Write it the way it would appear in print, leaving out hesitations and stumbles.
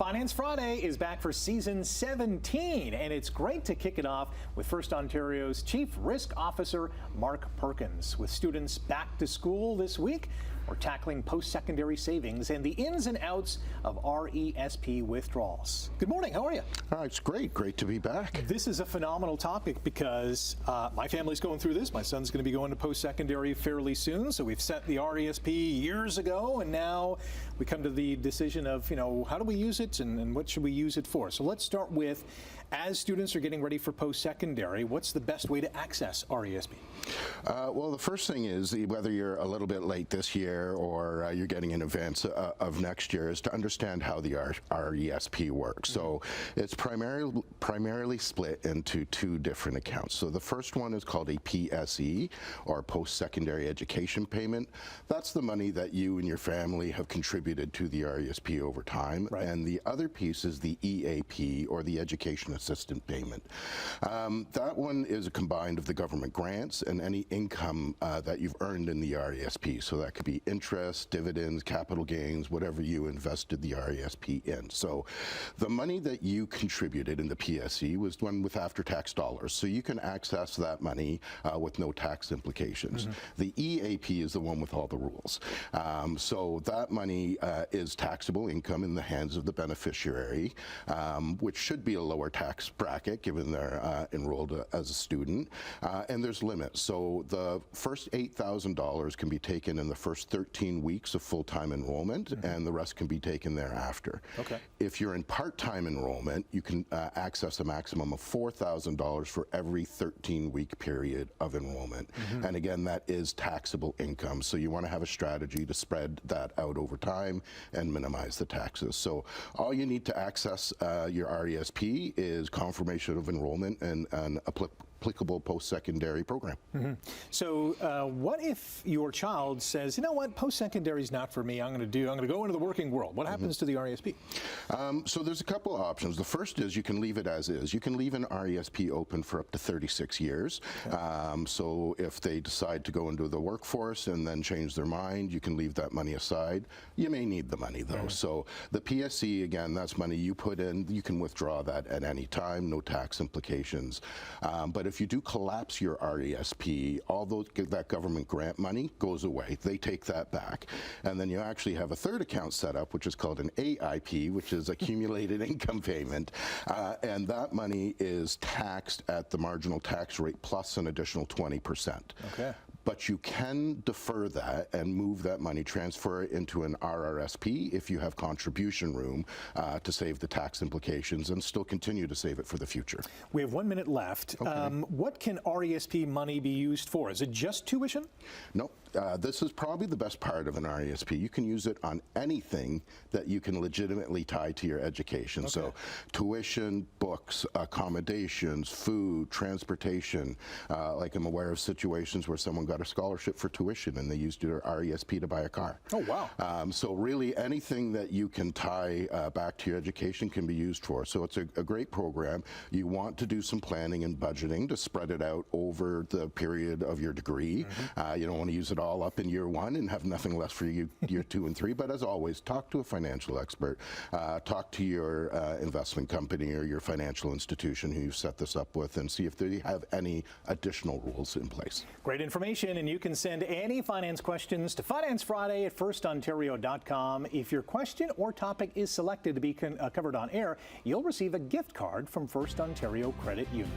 Finance Friday is back for season 17, and it's great to kick it off with First Ontario's Chief Risk Officer, Mark Perkins. With students back to school this week, we're tackling post-secondary savings and the ins and outs of RESP withdrawals. Good morning, how are you? It's great to be back. This is a phenomenal topic because my family's going through this. My son's going to be going to post-secondary fairly soon, so we've set the RESP years ago, and now we come to the decision of, how do we use it and what should we use it for? So let's start with, as students are getting ready for post-secondary, what's the best way to access RESP? Well, the first thing is, whether you're a little bit late this year or you're getting in advance of next year, is to understand how the RESP works. So it's primarily split into two different accounts. So the first one is called a PSE, or post-secondary education payment. That's the money that you and your family have contributed to the RESP over time. Right. And the other piece is the EAP, or the Education Assistant Payment. That one is a combined of the government grants and any income that you've earned in the RESP. So that could be interest, dividends, capital gains, whatever you invested the RESP in. So the money that you contributed in the PSE was done with after-tax dollars. So you can access that money with no tax implications. The EAP is the one with all the rules. So that money is taxable income in the hands of the beneficiary, which should be a lower tax bracket given they're enrolled as a student. And there's limits. So the first $8,000 can be taken in the first 13 weeks of full-time enrollment, and the rest can be taken thereafter. Okay. If you're in part-time enrollment, you can access a maximum of $4,000 for every 13-week period of enrollment. And again, that is taxable income. So you want to have a strategy to spread that out over time and minimize the taxes. So all you need to access your RESP is confirmation of enrollment and an applicable post-secondary program. So what if your child says, you know what, post-secondary is not for me, I'm going to go into the working world? What happens to the RESP? So there's a couple of options. The first is you can leave it as is. You can leave an RESP open for up to 36 years. So if they decide to go into the workforce and then change their mind, you can leave that money aside. You may need the money though. So the PSE, again, that's money you put in. You can withdraw that at any time, no tax implications. But if you do collapse your RESP, all that government grant money goes away. They take that back. And then you actually have a third account set up, which is called an AIP, which is accumulated income payment. And that money is taxed at the marginal tax rate plus an additional 20%. Okay. But you can defer that and move that money, transfer it into an RRSP if you have contribution room to save the tax implications and still continue to save it for the future. We have 1 minute left. Okay. What can RESP money be used for? Is it just tuition? No. This is probably the best part of an RESP. You can use it on anything that you can legitimately tie to your education. Okay. So tuition, books, accommodations, food, transportation. Like I'm aware of situations where someone got a scholarship for tuition and they used their RESP to buy a car. Oh, wow. So really anything that you can tie back to your education can be used for. So it's a great program. You want to do some planning and budgeting to spread it out over the period of your degree. You don't want to use it all up in year one and have nothing left for you year 2 and 3. But as always, talk to a financial expert. Talk to your investment company or your financial institution who you've set this up with and see if they have any additional rules in place. Great information, and you can send any finance questions to Finance Friday at FirstOntario.com. If your question or topic is selected to be covered on air, you'll receive a gift card from First Ontario Credit Union.